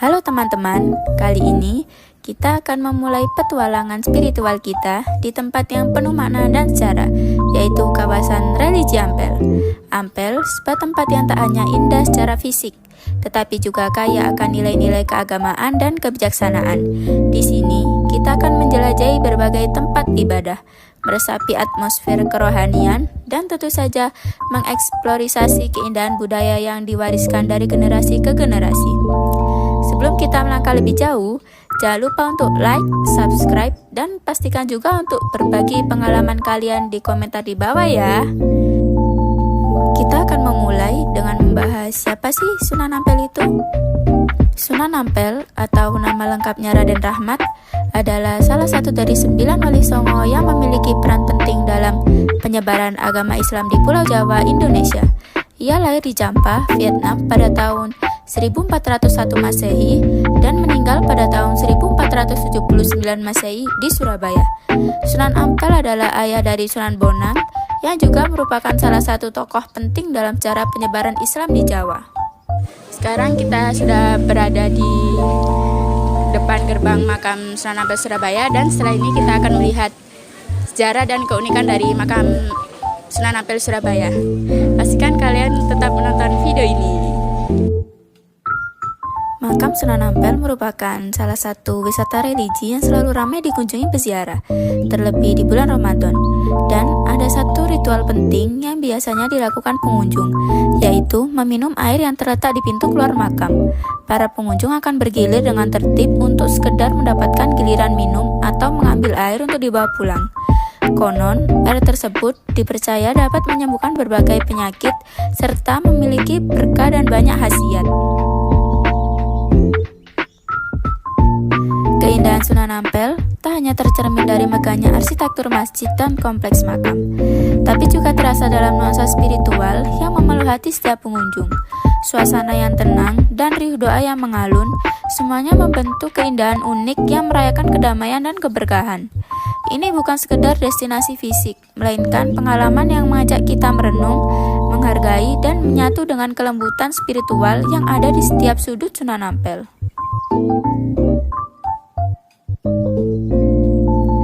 Halo teman-teman, kali ini kita akan memulai petualangan spiritual kita di tempat yang penuh makna dan sejarah, yaitu kawasan religi Ampel. Ampel sebuah tempat yang tak hanya indah secara fisik, tetapi juga kaya akan nilai-nilai keagamaan dan kebijaksanaan. Di sini, kita akan menjelajahi berbagai tempat ibadah, meresapi atmosfer kerohanian, dan tentu saja mengeksplorasi keindahan budaya yang diwariskan dari generasi ke generasi. Sebelum kita melangkah lebih jauh, jangan lupa untuk like, subscribe, dan pastikan juga untuk berbagi pengalaman kalian di komentar di bawah ya. Kita akan memulai dengan membahas siapa sih Sunan Ampel itu. Sunan Ampel atau nama lengkapnya Raden Rahmat adalah salah satu dari 9 wali songo yang memiliki peran penting dalam penyebaran agama Islam di Pulau Jawa, Indonesia. Ia lahir di Champa, Vietnam pada tahun 1401 Masehi dan meninggal pada tahun 1479 Masehi di Surabaya. Sunan Ampel adalah ayah dari Sunan Bonang yang juga merupakan salah satu tokoh penting dalam sejarah penyebaran Islam di Jawa. Sekarang kita sudah berada di depan gerbang makam Sunan Ampel Surabaya, dan setelah ini kita akan melihat sejarah dan keunikan dari makam Sunan Ampel Surabaya. Pastikan kalian tetap menonton video ini. Makam Sunan Ampel merupakan salah satu wisata religi yang selalu ramai dikunjungi peziarah, terlebih di bulan Ramadan. Dan ada satu ritual penting yang biasanya dilakukan pengunjung, yaitu meminum air yang terletak di pintu keluar makam. Para pengunjung akan bergilir dengan tertib untuk sekedar mendapatkan giliran minum atau mengambil air untuk dibawa pulang. Konon, air tersebut dipercaya dapat menyembuhkan berbagai penyakit serta memiliki berkah dan banyak khasiat. Keindahan Sunan Ampel tak hanya tercermin dari megahnya arsitektur masjid dan kompleks makam, tapi juga terasa dalam nuansa spiritual yang memeluk hati setiap pengunjung. Suasana yang tenang dan riuh doa yang mengalun, semuanya membentuk keindahan unik yang merayakan kedamaian dan keberkahan. Ini bukan sekedar destinasi fisik, melainkan pengalaman yang mengajak kita merenung, menghargai, dan menyatu dengan kelembutan spiritual yang ada di setiap sudut Sunan Ampel.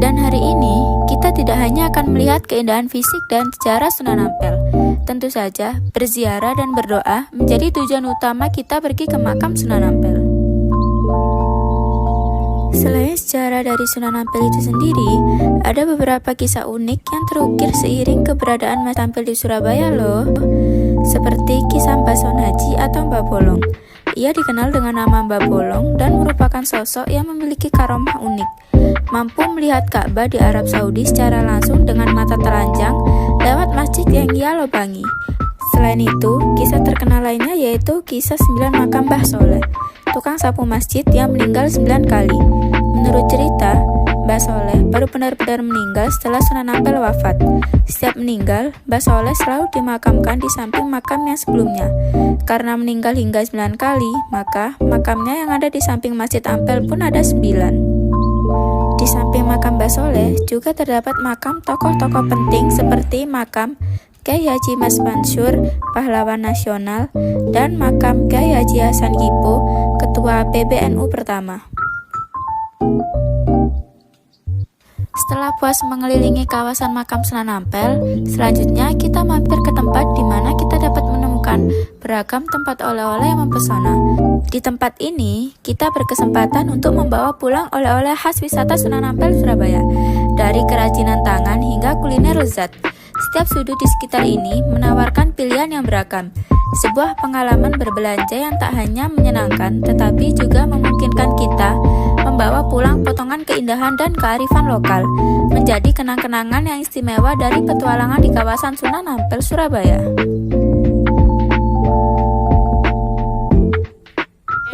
Dan hari ini, kita tidak hanya akan melihat keindahan fisik dan sejarah Sunan Ampel. Tentu saja, berziarah dan berdoa menjadi tujuan utama kita pergi ke makam Sunan Ampel. Selain sejarah dari Sunan Ampel itu sendiri, ada beberapa kisah unik yang terukir seiring keberadaan Mas Ampel di Surabaya loh. Seperti kisah Mbah Son Haji atau Mbah Bolong. Ia dikenal dengan nama Mbah Bolong dan merupakan sosok yang memiliki karomah unik, mampu melihat Ka'bah di Arab Saudi secara langsung dengan mata telanjang lewat masjid yang ia lobangi. Selain itu, kisah terkenal lainnya yaitu kisah 9 makam Mbah Soleh, tukang sapu masjid yang meninggal 9 kali. Menurut cerita, Mbah Soleh baru benar-benar meninggal setelah Sunan Ampel wafat. Setiap meninggal, Mbah Soleh selalu dimakamkan di samping makam yang sebelumnya. Karena meninggal hingga 9 kali, maka makamnya yang ada di samping Masjid Ampel pun ada 9. Di samping makam Mbah Soleh juga terdapat makam tokoh-tokoh penting seperti makam Kyai Haji Mas Mansur, pahlawan nasional, dan makam Kyai Haji Hasan Kipo, ketua PBNU pertama. Setelah puas mengelilingi kawasan makam Sunan Ampel, selanjutnya kita mampir ke tempat di mana kita dapat menemukan beragam tempat oleh-oleh yang mempesona. Di tempat ini, kita berkesempatan untuk membawa pulang oleh-oleh khas wisata Sunan Ampel Surabaya, dari kerajinan tangan hingga kuliner lezat. Setiap sudut di sekitar ini menawarkan pilihan yang beragam. Sebuah pengalaman berbelanja yang tak hanya menyenangkan, tetapi juga memungkinkan kita membawa pulang potongan keindahan dan kearifan lokal, menjadi kenang-kenangan yang istimewa dari petualangan di kawasan Sunan Ampel, Surabaya.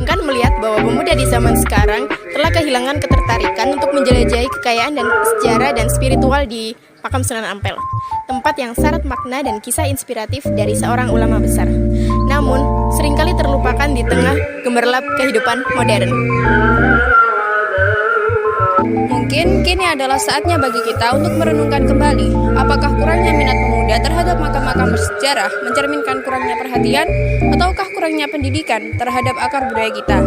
Kan melihat bahwa pemuda di zaman sekarang telah kehilangan ketertarikan untuk menjelajahi kekayaan dan sejarah dan spiritual di makam Sunan Ampel, tempat yang syarat makna dan kisah inspiratif dari seorang ulama besar. Namun, seringkali terlupakan di tengah gemerlap kehidupan modern. Mungkin kini adalah saatnya bagi kita untuk merenungkan kembali apakah kurangnya minat pemuda terhadap makam-makam bersejarah mencerminkan kurangnya perhatian ataukah kurangnya pendidikan terhadap akar budaya kita.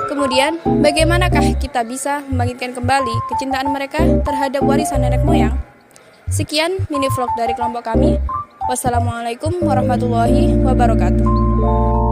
Kemudian Kemudian, bagaimanakah kita bisa membangkitkan kembali kecintaan mereka terhadap warisan nenek moyang? Sekian mini vlog dari kelompok kami. Wassalamualaikum warahmatullahi wabarakatuh.